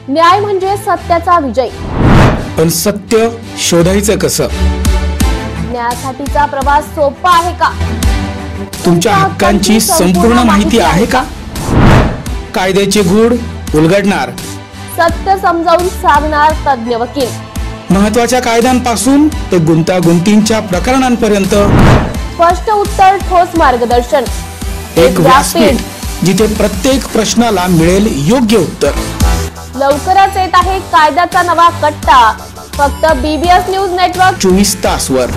न्याय म्हणजे सत्याचा विजय. पण सत्य शोधायचं कसं? न्यायासाठीचा प्रवास सोपा आहे का? तुमच्या हक्कांची संपूर्ण माहिती आहे का? कायद्याचे गूढ उलगडणार, सत्य समजावून सांगणार तज्ञ वकील. महत्त्वाच्या कायद्यांपासून ते गुंतागुंतींच्या प्रकरणांपर्यंत स्पष्ट उत्तर, ठोस मार्गदर्शन. एक व्यासपीठ जिथे प्रत्येक प्रश्नाला मिळेल योग्य उत्तर. लवकरच येत आहे कायद्याचा नवा कट्टा, फक्त BBS न्यूज नेटवर्क 24 तासवर,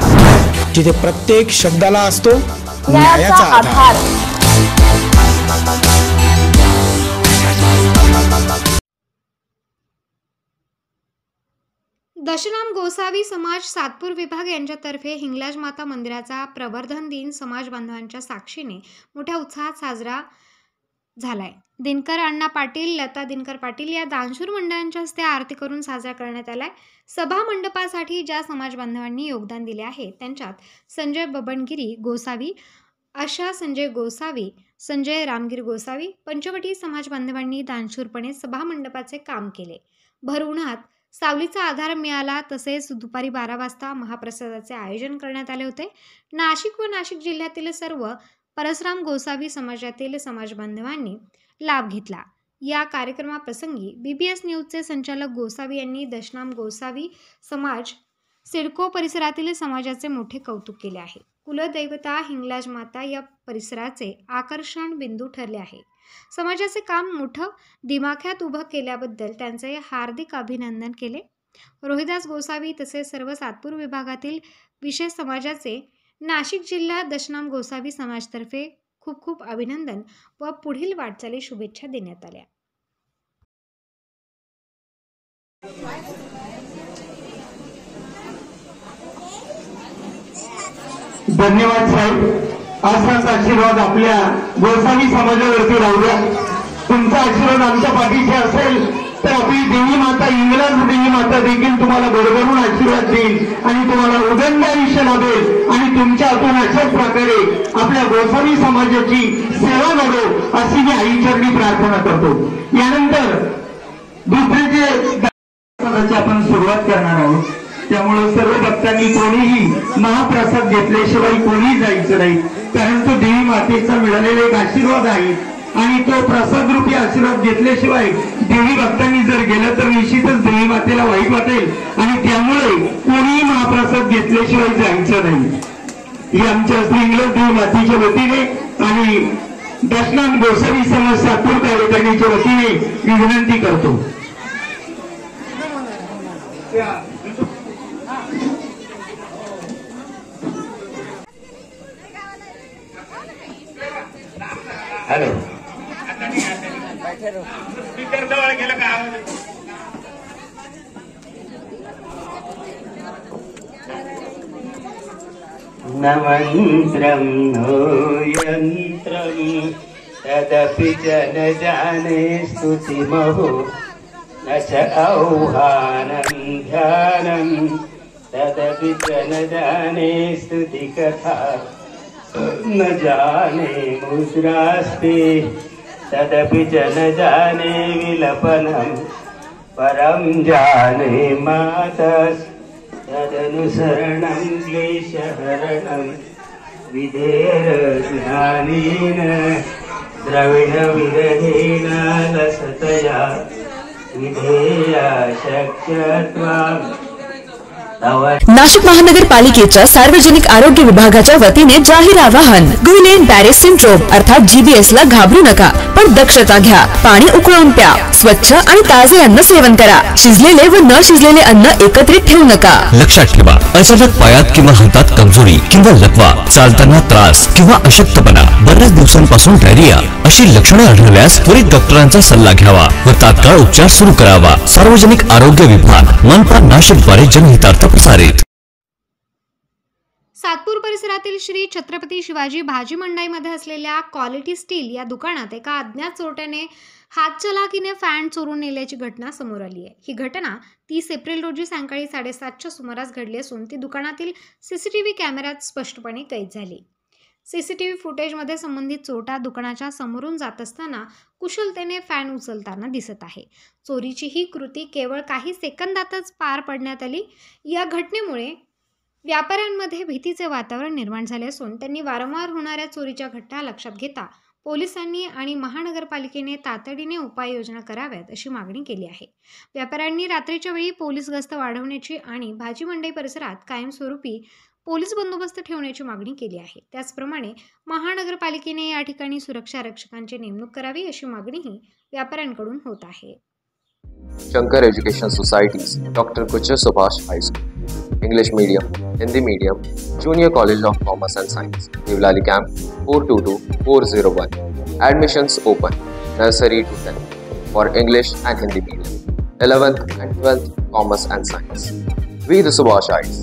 जिथे प्रत्येक शब्दाला असतो न्यायाचा आधार. दशनाम गोसावी समाज सातपूर विभाग यांच्यातर्फे हिंगलाज माता मंदिराचा प्रवर्धन दिन समाज बांधवांच्या साक्षीने मोठ्या उत्साहात साजरा झालाय. दिनकर अण्णा पाटील, लता दिनकर पाटील या दानशूर मंडळांच्या हस्ते आरती करून साजरा करण्यात आलाय. सभा मंडपासाठी ज्या समाज बांधवांनी योगदान दिले आहे त्यांच्यात संजय बबनगिरी गोसावी, आशा संजय गोसावी, संजय रामगिरी गोसावी, पंचवटी समाज बांधवांनी दानशूरपणे सभा मंडपाचे काम केले. भर उन्हात सावलीचा आधार मिळाला. तसेच दुपारी 12 वाजता महाप्रसादाचे आयोजन करण्यात आले होते. नाशिक व नाशिक जिल्ह्यातील सर्व परसराम गोसावी समाजातील समाज बांधवांनी लाभ घेतला. या कार्यक्रमाप्रसंगी BBS न्यूजचे संचालक गोसावी यांनी दशनाम गोसावी समाज सिडको परिसरातील समाजाचे मोठे कौतुक केले आहे. कुलदैवता हिंगलाज माता या परिसराचे आकर्षण बिंदू ठरले आहे. समाजाचे काम मोठं दिमाख्यात उभं केल्याबद्दल त्यांचे हार्दिक अभिनंदन केले. रोहिदास गोसावी तसेच सर्व सातपूर विभागातील विशेष समाजाचे नाशिक जिल्हा दशनाम गोसावी समाजतर्फे खूप खूप अभिनंदन व पुढील वाटचाली शुभेच्छा देण्यात आल्या. धन्यवाद साहेब. असाच आशीर्वाद आपल्या गोसावी समाजावरती राहू द्या. तुमचा आशीर्वाद आमच्या पाठीशी असेल तर आपली देवी माता इंग्लज देवी माता देखील तुम्हाला बरोबरून आशीर्वाद देईल आणि तुम्हाला उदंड आयुष्य लाभेल आणि तुमच्या हातून अशाच प्रकारे आपल्या गोसावी समाजाची सेवा घडो अशी मी आईचरणी प्रार्थना करतो. यानंतर दुसरे जे आपण सुरुवात करणार आहोत, त्यामुळे सर्व भक्तांनी कोणीही महाप्रसाद घेतल्याशिवाय कोणीही जायचं नाही, कारण तो देवी मातेचा मिळालेला एक आशीर्वाद आहे आणि तो प्रसाद रूपी आशीर्वाद घेतल्याशिवाय देवी भक्तांनी जर गेलं तर निश्चितच देवी मातेला वाईट वाटेल आणि त्यामुळे कोणीही महाप्रसाद घेतल्याशिवाय जायचं नाही. ही आमच्या इंग्लज देवी मातेच्या वतीने आणि दशनाम गोसावी समाज सातपूर कार्यकारिणीच्या वतीने मी विनंती करतो. हॅलो, न मंत्रं नो यंत्रं तदपि च न जाने स्तुतिमहो न च आह्वानं ध्यानं तदपि च न जाने स्तुतिकथा न जाने मुद्रास्ते तदपि च न जाने विलपनं परं जाने मातस् तदनुसरणं क्लेशहरणं विधेर ज्ञानेन द्रविणविरधेन लसतया विधेया शक्यत्वम्. नाशिक महानगरपालिकेच्या सार्वजनिक आरोग्य विभागाच्या वतीने जाहीर आवाहन. गुइलेन बॅरे सिंड्रोम अर्थात GBS ला घाबरू नका, पण दक्षता घ्या. पाणी उकळून प्या. स्वच्छ आणि ताजे अन्न सेवन करा. शिजलेले व न शिजलेले अन्न एकत्रित ठेवू नका. लक्षात ठेवा, अचानक पायात किंवा हातात कमजोरी किंवा लकवा, चालताना त्रास किंवा अशक्तपणा, बऱ्याच दिवसांपासून डायरिया अशी लक्षणे आढळल्यास त्वरित डॉक्टरांचा सल्ला घ्यावा व तात्काळ उपचार सुरू करावा. सार्वजनिक आरोग्य विभाग मनपा नाशिक द्वारे जनहितार्थ प्रसारित. सातपूर परिसरातील श्री छत्रपती शिवाजी भाजी मंडईमध्ये असलेल्या क्वालिटी स्टील या दुकानात एका अज्ञात चोरट्याने हातचलाखीने फॅन चोरून नेल्याची घटना समोर आली आहे. ही घटना 30 एप्रिल रोजी सायंकाळी 7:30च्या सुमारास घडली असून ती दुकानातील CCTV कॅमेऱ्यात स्पष्टपणे कैद झाली. सीसीटीव्ही फुटेजमध्ये संबंधित चोरटा दुकानाच्या समोरून जात असताना कुशलतेने फॅन उचलताना दिसत आहे. चोरीची ही कृती केवळ काही सेकंदातच पार पाडण्यात आली. या घटनेमुळे व्यापाऱ्यांमध्ये भीतीचे वातावरण निर्माण झाले असून त्यांनी वारंवार होणाऱ्या चोरीच्या घटना लक्षात घेता पोलिसांनी आणि महानगरपालिकेने तातडीने उपाययोजना कराव्यात अशी मागणी केली आहे. व्यापाऱ्यांनी रात्रीच्या वेळी पोलीस गस्त वाढवण्याची आणि भाजी मंडई परिसरात कायमस्वरूपी पोलीस बंदोबस्त ठेवण्याची मागणी केली आहे. त्याचप्रमाणे महानगरपालिकेने या ठिकाणी सुरक्षा रक्षकांची नेमणूक करावी अशी मागणीही व्यापाऱ्यांकडून होत आहे. Shankar Education Societies, Dr. Kuchar Subhash High School, English Medium, Hindi Medium, Junior College of Commerce and Science, Devlali Camp 422401. Admissions open, nursery to 10th, for English and Hindi Medium, 11th and 12th Commerce and Science. We the Subhashites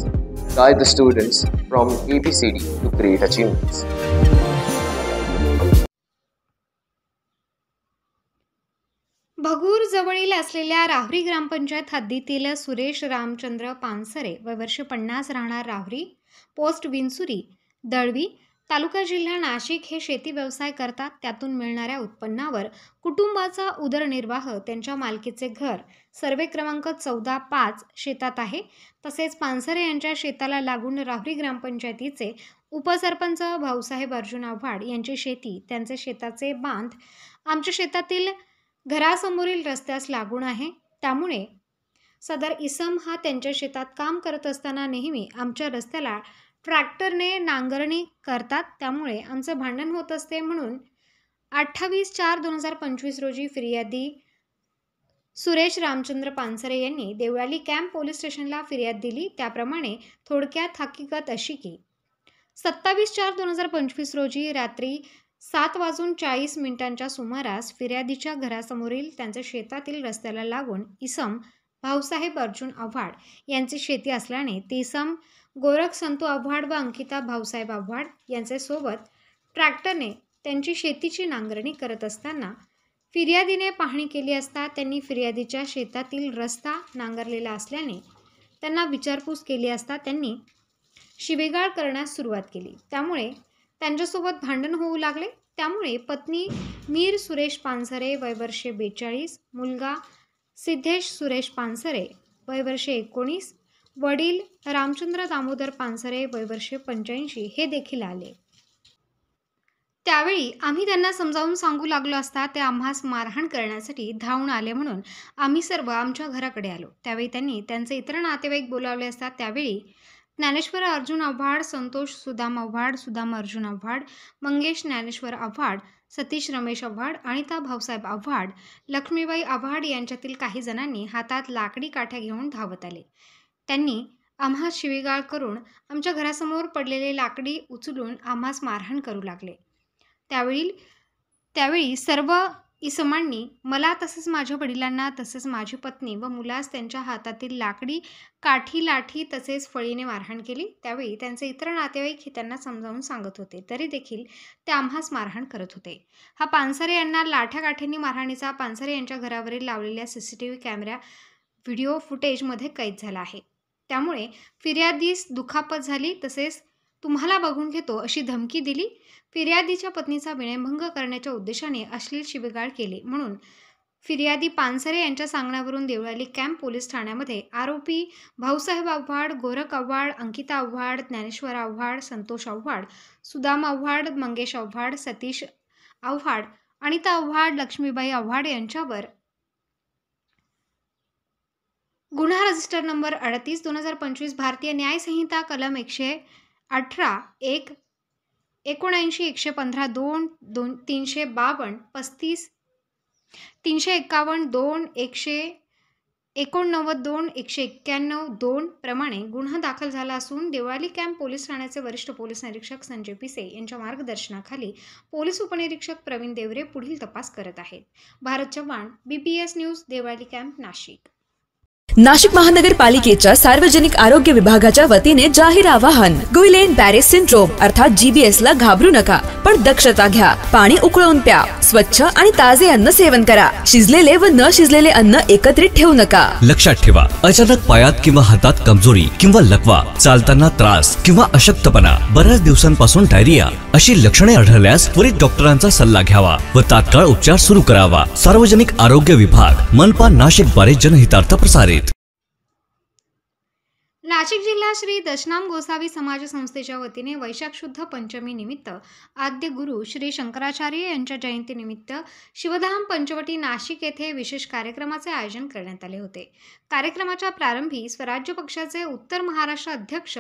guide the students from ABCD to great achievements. Bhagur जवळील असलेल्या राहुरी ग्रामपंचायत हद्दीतील सुरेश रामचंद्र पानसरे वय वर्ष 50 राहणार Rahuri, post विंचुरी, Dalvi, तालुका जिल्हा नाशिक हे शेती व्यवसाय करतात. त्यातून मिळणाऱ्या उत्पन्नावर कुटुंबाचा उदरनिर्वाह त्यांच्या मालकीचे घर सर्वे क्रमांक 14-5 शेतात आहे. तसेच पानसरे यांच्या शेताला लागून राहुरी ग्रामपंचायतीचे उपसरपंच भाऊसाहेब अर्जुन आव्हाड यांची शेती, त्यांचे शेताचे बांध आमच्या शेतातील घरासमोरील रस्त्यास लागून आहे. त्यामुळे सदर इसम हा त्यांच्या शेतात काम करत असताना नेहमी आमच्या रस्त्याला ट्रॅक्टरने नांगरणी करतात. त्यामुळे आमचं भांडण होत असते. म्हणून 28/4/2025 रोजी फिर्यादी सुरेश रामचंद्र पानसरे यांनी देवळाली कॅम्प पोलीस स्टेशनला फिर्याद दिली. त्याप्रमाणे थोडक्यात हकीकत अशी की 27/4/2025 रोजी रात्री 7:40 सुमारास फिर्यादीच्या घरासमोरील त्यांच्या शेतातील रस्त्याला लागून इसम भाऊसाहेब अर्जुन आव्हाड यांची शेती असल्याने ते इसम गोरख संतू आव्हाड व अंकिता भाऊसाहेब आव्हाड यांचे सोबत ट्रॅक्टरने त्यांची शेतीची नांगरणी करत असताना फिर्यादीने पाहणी केली असता त्यांनी फिर्यादीच्या शेतातील रस्ता नांगरलेला असल्याने त्यांना विचारपूस केली असता त्यांनी शिवेगाळ करण्यास सुरुवात केली. त्यामुळे त्यांच्यासोबत भांडण होऊ लागले. त्यामुळे पत्नी मीर सुरेश पानसरे वय वर्षे 42, मुलगा सिद्धेश सुरेश पानसरे वय वर्षे 19, वडील रामचंद्र दामोदर पानसरे वय वर्षे 85 हे देखील आले. त्यावेळी आम्ही त्यांना समजावून सांगू लागलो असता ते आम्हास मारहाण करण्यासाठी धावून आले. म्हणून आम्ही सर्व आमच्या घराकडे आलो. त्यावेळी त्यांनी त्यांचे इतर नातेवाईक बोलावले असता त्यावेळी ज्ञानेश्वर अर्जुन आव्हाड, संतोष सुदाम आव्हाड, सुदाम अर्जुन आव्हाड, मंगेश ज्ञानेश्वर आव्हाड, सतीश रमेश आव्हाड, अनिता भाऊसाहेब आव्हाड, लक्ष्मीबाई आव्हाड यांच्यातील काही जणांनी हातात लाकडी काठ्या घेऊन धावत आले. त्यांनी आम्हास शिवीगाळ करून आमच्या घरासमोर पडलेले लाकडी उचलून आम्हास मारहाण करू लागले. त्यावेळी सर्व इसमांनी मला तसेच माझ्या वडिलांना तसेच माझी पत्नी व मुलास त्यांच्या हातातील लाकडी काठी, लाठी तसेच फळीने मारहाण केली. त्यावेळी त्यांचे इतर नातेवाईक हे त्यांना समजावून सांगत होते तरी देखील ते आम्हास मारहाण करत होते. हा पानसरे यांना लाठ्या काठ्यांनी मारहाणीचा पानसरे यांच्या घरावरील लावलेल्या सीसीटीव्ही कॅमेरा व्हिडिओ फुटेजमध्ये कैद झाला आहे. त्यामुळे फिर्यादीस दुखापत झाली तसेच तुम्हाला बघून घेतो अशी धमकी दिली. फिर्यादीच्या पत्नीचा विनयभंग करण्याच्या उद्देशाने अश्लील शिवीगाळ केली. म्हणून फिर्यादी पानसरे यांच्या सांगण्यावरून देवळाली कॅम्प पोलीस ठाण्यामध्ये आरोपी भाऊसाहेब आव्हाड, गोरख आव्हाड, अंकिता आव्हाड, ज्ञानेश्वर आव्हाड, संतोष आव्हाड, सुदाम आव्हाड, मंगेश आव्हाड, सतीश आव्हाड, अनिता आव्हाड, लक्ष्मीबाई आव्हाड यांच्यावर गुन्हा रजिस्टर नंबर 38/2025 भारतीय न्याय संहिता कलम 118, 1, 79, 115, 2, 352, 35, 351, 2, 189, 2, 191, 2 प्रमाणे गुन्हा दाखल झाला असून देवळाली कॅम्प पोलीस ठाण्याचे वरिष्ठ पोलीस निरीक्षक संजय पिसे यांच्या मार्गदर्शनाखाली पोलीस उपनिरीक्षक प्रवीण देवरे पुढील तपास करत आहेत. Bharat Chavan, BPS news, Deolali camp, Nashik. Nashik महानगरपालिकेच्या सार्वजनिक आरोग्य विभागाच्या वतीने जाहीर आवाहन. गुइलेन बॅरे सिंड्रोम अर्थात GBS ला घाबरू नका, पण दक्षता घ्या. पाणी उकळून प्या. स्वच्छ आणि ताजे अन्न सेवन करा. शिजलेले व न शिजलेले अन्न एकत्रित ठेवू नका. लक्षात ठेवा, अचानक पायात किंवा हातात कमजोरी किंवा लकवा, चालताना त्रास किंवा अशक्तपणा, बऱ्याच दिवसांपासून डायरिया अशी लक्षणे आढळल्यास त्वरित डॉक्टरांचा सल्ला घ्यावा व तात्काळ उपचार सुरू करावा. सार्वजनिक आरोग्य विभाग, मनपा नाशिक द्वारे जनहितार्थ प्रसारित. नाशिक जिल्हा श्री दशनाम गोसावी समाज संस्थेच्या वतीने वैशाख शुद्ध पंचमी निमित्त आद्य गुरु श्री शंकराचार्य यांच्या जयंतीनिमित्त शिवधाम पंचवटी नाशिक येथे विशेष कार्यक्रमाचे आयोजन करण्यात आले होते. कार्यक्रमाच्या प्रारंभी स्वराज्य पक्षाचे उत्तर महाराष्ट्र अध्यक्ष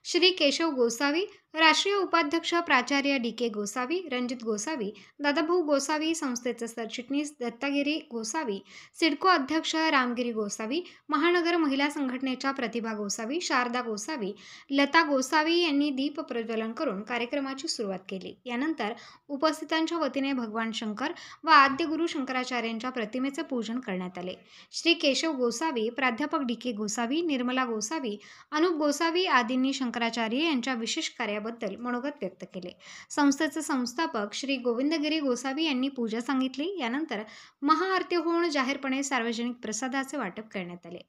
श्री केशव गोसावी, राष्ट्रीय उपाध्यक्ष प्राचार्य DK गोसावी, रणजित गोसावी, दादाभाऊ गोसावी, संस्थेचे सरचिटणीस दत्तागिरी गोसावी, सिडको अध्यक्ष रामगिरी गोसावी, महानगर महिला संघटनेच्या प्रतिभा गोसावी, शारदा गोसावी, लता गोसावी यांनी दीप प्रज्वलन करून कार्यक्रमाची सुरुवात केली. यानंतर उपस्थितांच्या वतीने भगवान शंकर व आद्य गुरु शंकराचार्यांच्या प्रतिमेचे पूजन करण्यात आले. श्री केशव गोसावी, प्राध्यापक DK गोसावी, निर्मला गोसावी, अनुप गोसावी आदींनी शंकराचार्य यांच्या विशेष कार्याबद्दल मनोगत व्यक्त केले. संस्थेचे संस्थापक श्री गोविंदगिरी गोसावी यांनी पूजा सांगितली. यानंतर महाआरती होऊन जाहीरपणे सार्वजनिक प्रसादाचे वाटप करण्यात आले.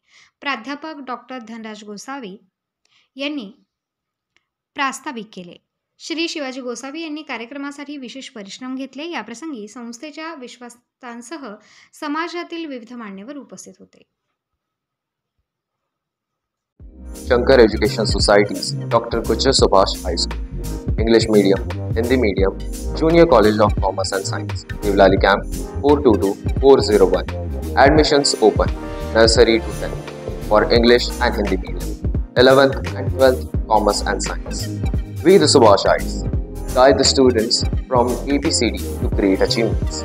प्राध्यापक डॉक्टर धनराज गोसावी यांनी प्रास्ताविक केले. श्री शिवाजी गोसावी यांनी कार्यक्रमासाठी विशेष परिश्रम घेतले. याप्रसंगी संस्थेच्या विश्वासांसह समाजातील विविध मान्यवर उपस्थित होते. Shankar Education Societies, Dr. Kuchar Subhash High School, English Medium, Hindi Medium, Junior College of Commerce and Science, Devlali Camp 422401. Admissions open, nursery to 10th, for English and Hindi Medium, 11th and 12th Commerce and Science. We the Subhashites guide the students from ABCD to great achievements.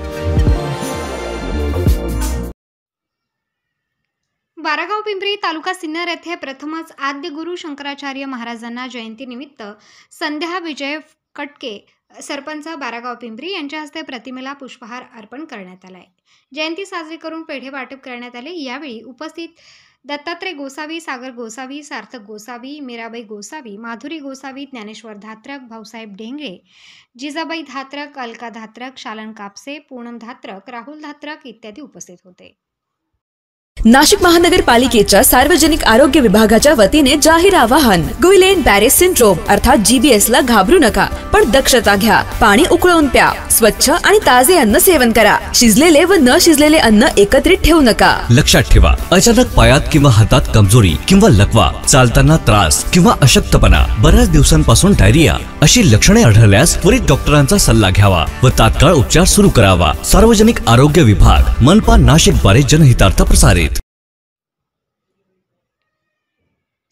Baragaon Pimpri तालुका सिन्नर येथे प्रथमच आद्य गुरु शंकराचार्य महाराजांना जयंतीनिमित्त संध्या विजय कटके, सरपंच बारागाव पिंपरी यांच्या हस्ते प्रतिमेला पुष्पहार अर्पण करण्यात आलाय. जयंती साजरी करून पेढे वाटप करण्यात आले. यावेळी उपस्थित दत्तात्रय गोसावी, सागर गोसावी, सार्थक गोसावी, मीराबाई गोसावी, माधुरी गोसावी, ज्ञानेश्वर धात्रक, भाऊसाहेब ढेंगळे, जिजाबाई धात्रक, अलका धात्रक, शालन कापसे, पूनम धात्रक, राहुल धात्रक इत्यादी उपस्थित होते. नाशिक महानगरपालिकेच्या सार्वजनिक आरोग्य विभागाच्या वतीने जाहीर आवाहन. गुइलेन बॅरे सिंड्रोम अर्थात GBS ला घाबरू नका, पण दक्षता घ्या. पाणी उकळून प्या. स्वच्छ आणि ताजे अन्न सेवन करा. शिजलेले व न शिजलेले अन्न एकत्रित ठेवू नका. लक्षात ठेवा, अचानक पायात किंवा हातात कमजोरी किंवा लकवा, चालताना त्रास किंवा अशक्तपणा, बऱ्याच दिवसांपासून डायरिया अशी लक्षणे आढळल्यास त्वरित डॉक्टरांचा सल्ला घ्यावा व तात्काळ उपचार सुरू करावा. सार्वजनिक आरोग्य विभाग, मनपा नाशिक द्वारे जनहितार्थ प्रसारित.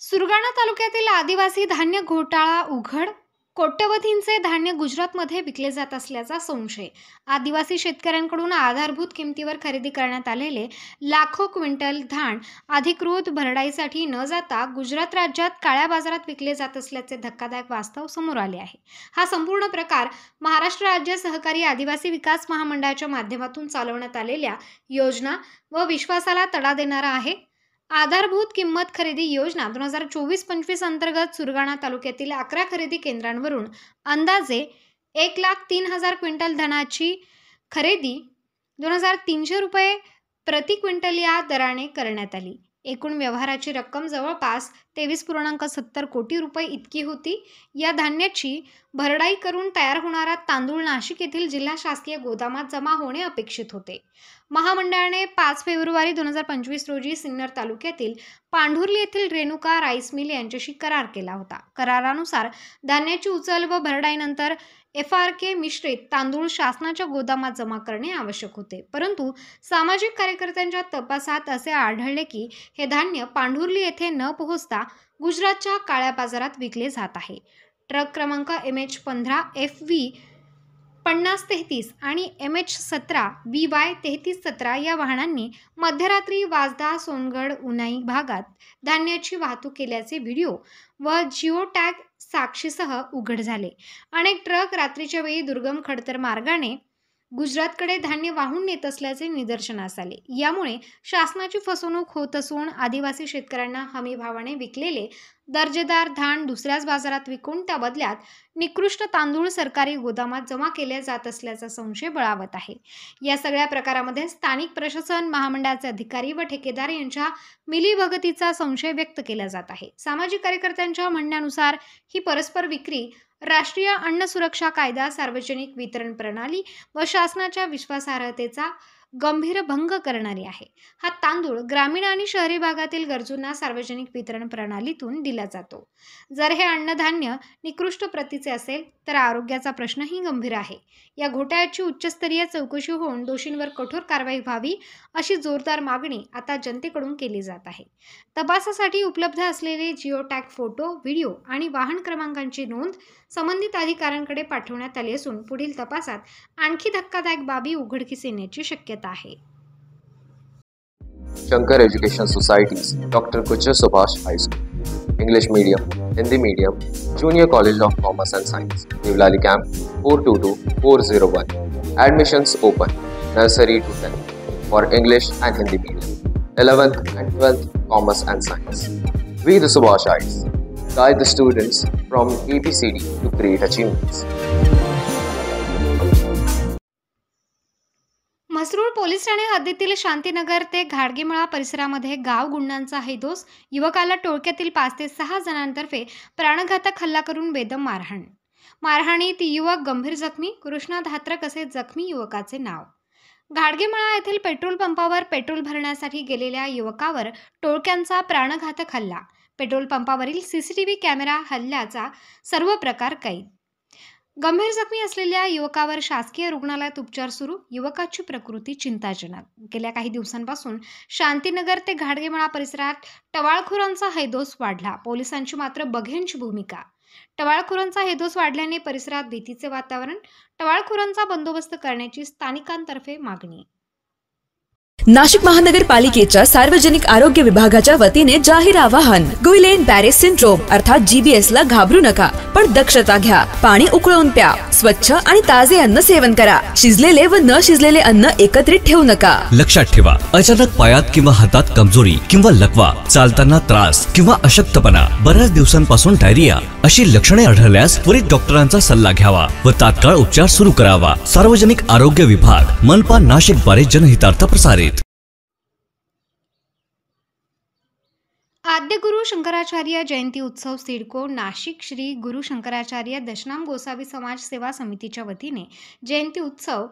सुरगाणा तालुक्यातील आदिवासी धान्य घोटाळा उघड. कोट्यवधींचे धान्य गुजरातमध्ये विकले जात असल्याचा संशय. आदिवासी शेतकऱ्यांकडून आधारभूत किमतीवर खरेदी करण्यात आलेले लाखो क्विंटल धान अधिकृत भरडाईसाठी न जाता गुजरात राज्यात काळ्या बाजारात विकले जात असल्याचे धक्कादायक वास्तव समोर आले आहे. हा संपूर्ण प्रकार महाराष्ट्र राज्य सहकारी आदिवासी विकास महामंडळाच्या माध्यमातून चालवण्यात आलेल्या योजना व विश्वासाला तडा देणारा आहे. आधारभूत किंमत खरेदी योजना 2024-25 अंतर्गत सुरगाणा तालुक्यातील 11 खरेदी केंद्रांवरून अंदाजे 1,03,000 क्विंटल धानाची खरेदी 2,300 रुपये प्रति क्विंटल या दराने करण्यात आली. एकूण व्यवहाराची रक्कम जवळपास 23.70 कोटी रुपये इतकी होती. या धान्याची भरडाई करून तयार होणारा तांदूळ नाशिक येथील जिल्हा शासकीय गोदामात जमा होणे अपेक्षित होते. महामंडळाने 5 फेब्रुवारी 2025 रोजी सिन्नर तालुक्यातील पांढुर्ली येथील रेणुका राईस मिल यांच्याशी करार केला होता. करारानुसार धान्याची उचल व भरडाईनंतर FRK मिश्रित तांदूळ शासनाच्या गोदामात जमा करणे आवश्यक होते. परंतु सामाजिक कार्यकर्त्यांच्या तपासात असे आढळले की हे धान्य पांढुर्ली येथे न पोहोचता गुजरातच्या काळ्या बाजारात विकले जात आहे. ट्रक क्रमांक MH15 FV 5033 आणि MH17 VY 3317 या वाहनांनी मध्यरात्री वाजदा, सोनगड, उनाई भागात धान्याची वाहतूक केल्याचे व्हिडिओ व जिओ टॅग साक्षीसह उघड झाले. अनेक ट्रक रात्रीच्या वेळी दुर्गम खडतर मार्गाने गुजरातकडे धान्य वाहून नेत असल्याचे निदर्शनास आले. यामुळे शासनाची फसवणूक होत असून आदिवासी शेतकऱ्यांना हमी भावाने विकलेले दर्जेदार धान दुसऱ्याच बाजारात विकून त्या बदल्यात निकृष्ट तांदूळ सरकारी गोदामात जमा केले जात असल्याचा संशय बळावत आहे. या सगळ्या प्रकारामध्ये स्थानिक प्रशासन, महामंडळाचे अधिकारी व ठेकेदार यांच्या मिलीभगतीचा संशय व्यक्त केला जात आहे. सामाजिक कार्यकर्त्यांच्या म्हणण्यानुसार ही परस्पर विक्री राष्ट्रीय अन्न सुरक्षा कायदा, सार्वजनिक वितरण प्रणाली व शासनाच्या विश्वासार्हतेचा गंभीर भंग करणारी आहे. हा तांदूळ ग्रामीण आणि शहरी भागातील गरजूंना सार्वजनिक वितरण प्रणालीतून दिला जातो. जर हे अन्नधान्य निकृष्ट प्रतीचे असेल तर आरोग्याचा प्रश्नही गंभीर आहे. या घोटाळ्याची उच्चस्तरीय चौकशी होऊन दोषींवर कठोर कारवाई व्हावी अशी जोरदार मागणी आता जनतेकडून केली जात आहे. तपासासाठी उपलब्ध असलेले जिओ टॅग फोटो, व्हिडिओ आणि वाहन क्रमांकांची नोंद संबंधित अधिकाऱ्यांकडे पाठवण्यात आली असून पुढील तपासात आणखी धक्कादायक बाबी उघडकीस येण्याची शक्यता आहे. Shankar Education Societies, Dr. Kuchar Subhash High School, English Medium, Hindi Medium, Junior College of Commerce and Science, Devlali Camp 422401. Admissions open, nursery to 10th, for English and Hindi Medium, 11th and 12th Commerce and Science. We the Subhashites guide the students from ABCD to great achievements. Mhasrul police ठाणे हद्दीतील शांतीनगर ते घाडगेमळा परिसरामध्ये गाव गुंडांचा हैदोस. युवकाला टोळक्यातील 5 ते 6 जणांतर्फे प्राणघातक हल्ला करून बेदम मारहाण. मारहाणीत युवक गंभीर जखमी. कृष्णा धात्रक असे जखमी युवकाचे नाव. घाडगेमळा येथील पेट्रोल पंपावर पेट्रोल भरण्यासाठी गेलेल्या युवकावर टोळक्यांचा प्राणघातक हल्ला. पेट्रोल पंपावरील सीसीटीव्ही कॅमेरा हल्ल्याचा सर्व प्रकार कैद. गंभीर जखमी असलेल्या युवकावर शासकीय रुग्णालयात उपचार सुरू. युवकाची प्रकृती चिंताजनक. गेल्या काही दिवसांपासून शांतीनगर ते घाडगेमळा परिसरात टवाळखोरांचा हैदोस वाढला. पोलिसांची मात्र बघ्यांची भूमिका. टवाळखोरांचा हैदोस वाढल्याने परिसरात भीतीचे वातावरण. टवाळखोरांचा बंदोबस्त करण्याची स्थानिकांतर्फे मागणी. नाशिक महानगरपालिकेच्या सार्वजनिक आरोग्य विभागाच्या वतीने जाहीर आवाहन. गुइलेन बॅरे सिंड्रोम अर्थात GBS ला घाबरू नका, पण दक्षता घ्या. पाणी उकळून प्या. स्वच्छ आणि ताजे अन्न सेवन करा. शिजलेले व न शिजलेले अन्न एकत्रित ठेवू नका. लक्षात ठेवा, अचानक पायात किंवा हातात कमजोरी किंवा लकवा, चालताना त्रास किंवा अशक्तपणा, बऱ्याच दिवसांपासून डायरिया अशी लक्षणे आढळल्यास त्वरित डॉक्टरांचा सल्ला घ्यावा व तात्काळ उपचार सुरू करावा. सार्वजनिक आरोग्य विभाग, मनपा नाशिक द्वारे जनहितार्थ प्रसारित. आद्य गुरु शंकराचार्य जयंती उत्सव सिडको नाशिक श्री गुरु शंकराचार्य दशनाम गोसावी समाज सेवा समितीच्या वतीने जयंती उत्सव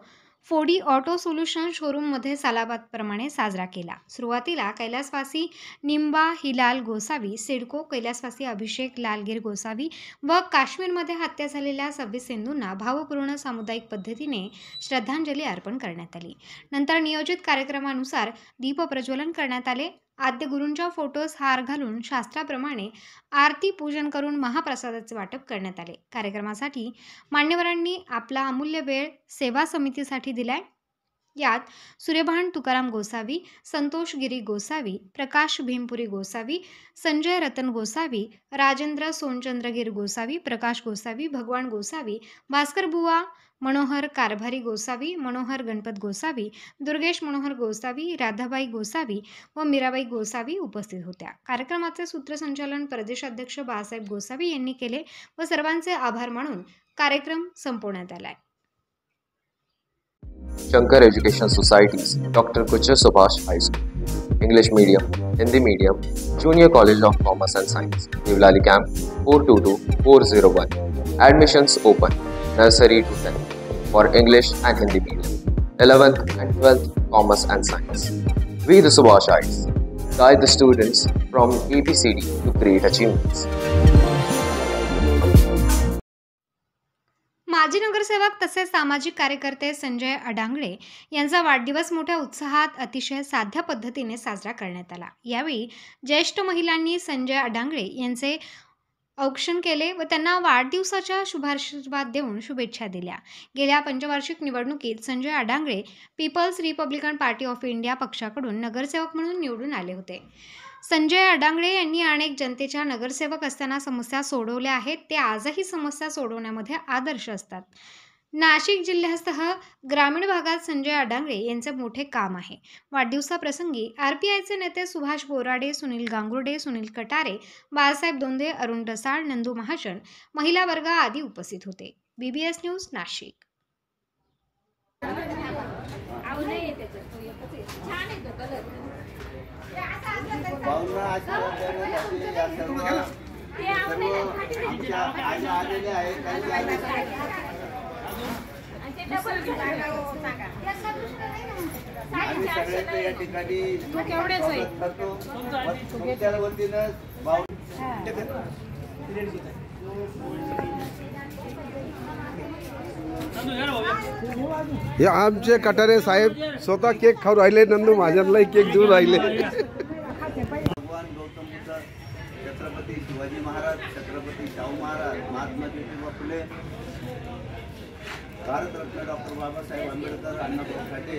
फोडी ऑटो सोल्युशन शोरूममध्ये सालाबादप्रमाणे साजरा केला. सुरुवातीला कैलासवासी निंबा हिलाल गोसावी, सिडको कैलासवासी अभिषेक लालगीर गोसावी व काश्मीरमध्ये हत्या झालेल्या 26 हिंदूंना भावपूर्ण सामुदायिक पद्धतीने श्रद्धांजली अर्पण करण्यात आली. नंतर नियोजित कार्यक्रमानुसार दीप प्रज्वलन करण्यात आले. आद्य गुरूंच्या फोटोस हार घालून शास्त्राप्रमाणे आरती पूजन करून महाप्रसादाचे वाटप करण्यात आले. कार्यक्रमासाठी मान्यवरांनी आपला अमूल्य वेळ सेवा समितीसाठी दिलाय. यात सूर्यभान तुकाराम गोसावी, संतोष गिरी गोसावी, प्रकाश भीमपुरी गोसावी, संजय रतन गोसावी, राजेंद्र सोनचंद्रगीर गोसावी, प्रकाश गोसावी, भगवान गोसावी, भास्कर बुवा, मनोहर कारभारी गोसावी, मनोहर गणपत गोसावी, दुर्गेश मनोहर गोसावी, राधाबाई गोसावी व मीराबाई गोसावी उपस्थित होत्या. कार्यक्रमाचे सूत्रसंचालन प्रदेशाध्यक्ष बाळासाहेब गोसावी यांनी केले व सर्वांचे आभार मानून कार्यक्रम संपवण्यात आला. Shankar Education Societies, Dr. Kuchar Subhash High School, English Medium, Hindi Medium, Junior College of Commerce and Science, Devlali Camp 422401. Admissions open, nursery to 10th, for English and Hindi Medium, 11th and 12th Commerce and Science. We the Subhashites guide the students from ABCD to great achievements. माजी नगरसेवक तसेच सामाजिक कार्यकर्ते संजय अडांगळे यांचा वाढदिवस मोठ्या उत्साहात अतिशय साध्या पद्धतीने साजरा करण्यात आला. यावेळी ज्येष्ठ महिलांनी संजय अडांगळे यांचे औक्षण केले व त्यांना वाढदिवसाच्या शुभाशीर्वाद देऊन शुभेच्छा दिल्या. गेल्या पंचवार्षिक निवडणुकीत Sanjay Adangale People's Republican Party of India पक्षाकडून नगरसेवक म्हणून निवडून आले होते. संजय अडांगळे यांनी अनेक जनतेच्या नगरसेवक असताना समस्या सोडवल्या आहेत. ते आजही समस्या सोडवण्यामध्ये आदर्श असतात. नाशिक जिल्ह्यासह ग्रामीण भागात संजय अडांगळे यांचे मोठे काम आहे. वाढदिवसाप्रसंगी आरपीआयचे नेते सुभाष बोराडे, सुनील गांगुर्डे, सुनील कटारे, बाळासाहेब दोंदे, अरुण रसाळ, नंदू महाजन, महिला वर्ग आदी उपस्थित होते. BBS news Nashik. या ठिकाणी करतो तुमच्या वतीनं हे आमचे कटारे साहेब स्वतः केक खाऊ राहिले, नंदू महाजनला केक देऊन राहिले. भगवान गौतम बुद्ध, छत्रपती शिवाजी महाराज, छत्रपती शाहू महाराज, महात्मा ज्योतिबा फुले, भारतरत्न डॉक्टर बाबासाहेब आंबेडकर, अण्णाभाऊ साठे,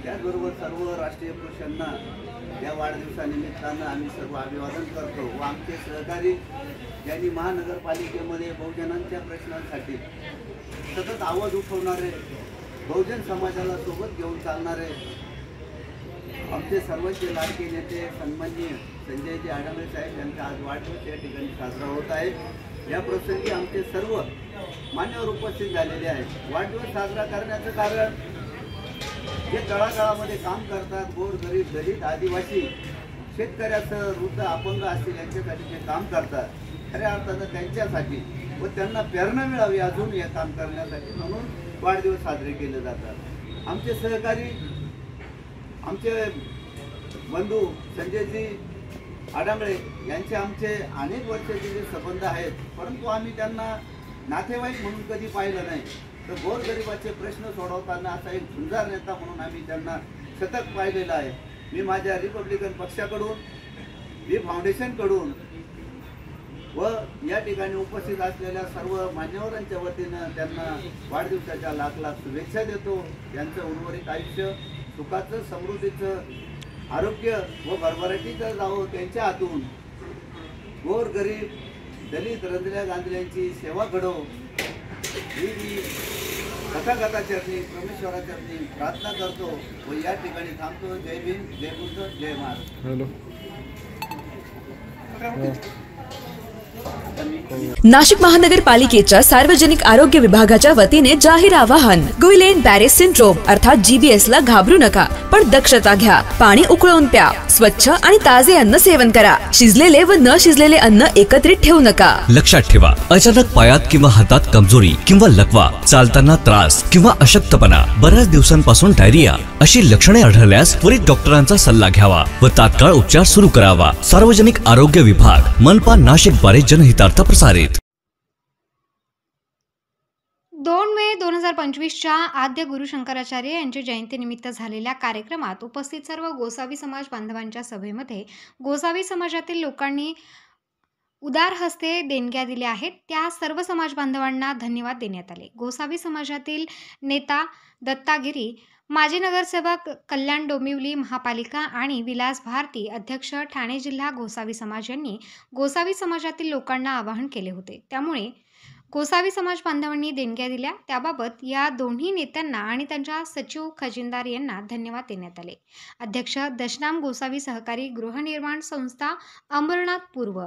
त्याचबरोबर सर्व राष्ट्रीय पुरुषांना या वाढदिवसानिमित्तानं आम्ही सर्व अभिवादन करतो व आमचे सहकारी यांनी महानगरपालिकेमध्ये बहुजनांच्या प्रश्नांसाठी सतत आवाज उठवणारे, बहुजन समाजाला सोबत घेऊन चालणारे आमचे सर्वांचे लाडके नेते सन्माननीय संजयजी अडांगळे साहेब यांचा आज वाढदिवस या ठिकाणी साजरा होत आहे. या प्रसंगी आमचे सर्व मान्यवर उपस्थित झालेले आहेत. वाढदिवस साजरा करण्याचं कारण जे तळागाळामध्ये काम करतात, गोरगरीब, दलित, आदिवासी, शेतकऱ्याचं, वृद्ध, अपंग असतील यांच्यासाठी जे काम करतात, खऱ्या अर्थानं त्यांच्यासाठी व त्यांना प्रेरणा मिळावी अजून हे काम करण्यासाठी म्हणून वाढदिवस साजरे केले जातात. आमचे सहकारी, आमचे बंधू संजयजी अडांगळे यांचे आमचे अनेक वर्षाचे जे संबंध आहेत, परंतु आम्ही त्यांना नातेवाईक म्हणून कधी पाहिलं नाही. तर गोरगरिबाचे प्रश्न सोडवताना असा एक झुंजार नेता म्हणून आम्ही त्यांना सतत पाहिलेला आहे. मी माझ्या रिपब्लिकन पक्षाकडून, मी फाउंडेशनकडून व या ठिकाणी उपस्थित असलेल्या सर्व मान्यवरांच्या वतीनं त्यांना वाढदिवसाच्या लाख लाख शुभेच्छा देतो. त्यांचं उर्वरित आयुष्य सुखाचं, समृद्धीचं, आरोग्य व भरभराटीचं जावं त्यांच्या हातून. गोरगरीब, दलित, रंजल्या गांधल्यांची सेवा घडो ही मी कथागताचरणी, परमेश्वराचरणी प्रार्थना करतो व या ठिकाणी थांबतो. जय भीम, जय बुद्ध, जय महाराज. नाशिक महानगरपालिकेच्या सार्वजनिक आरोग्य विभागाच्या वतीने जाहीर आवाहन. गुइलेन बॅरे सिंड्रोम अर्थात GBS ला घाबरू नका, पण दक्षता घ्या. पाणी उकळून प्या. स्वच्छ आणि ताजे अन्न सेवन करा. शिजलेले व न शिजलेले अन्न एकत्रित ठेवू नका. लक्षात ठेवा, अचानक पायात किंवा हातात कमजोरी किंवा लकवा, चालताना त्रास किंवा अशक्तपणा, बऱ्याच दिवसांपासून डायरिया अशी लक्षणे आढळल्यास त्वरित डॉक्टरांचा सल्ला घ्यावा व तात्काळ उपचार सुरू करावा. सार्वजनिक आरोग्य विभाग, मनपा नाशिक द्वारे जनहितार्थ प्रसारित. 2 मे 2025च्या आद्य गुरु शंकराचार्य यांच्या जयंतीनिमित्त झालेल्या कार्यक्रमात उपस्थित सर्व गोसावी समाज बांधवांच्या सभेमध्ये गोसावी समाजातील लोकांनी उदार हस्ते देणग्या दिल्या आहेत. त्या सर्व समाज बांधवांना धन्यवाद देण्यात आले. गोसावी समाजातील नेता दत्तागिरी, माजी नगरसेवक कल्याण डोंबिवली महापालिका आणि विलास भारती, अध्यक्ष ठाणे जिल्हा गोसावी समाज यांनी गोसावी समाजातील लोकांना आवाहन केले होते. त्यामुळे गोसावी समाज बांधवांनी देणग्या दिल्या. त्याबाबत या दोन्ही नेत्यांना आणि त्यांच्या सचिव खजिनदार यांना धन्यवाद देण्यात आले. अध्यक्ष दशनाम गोसावी सहकारी गृहनिर्माण संस्था, अंबरनाथ पूर्व.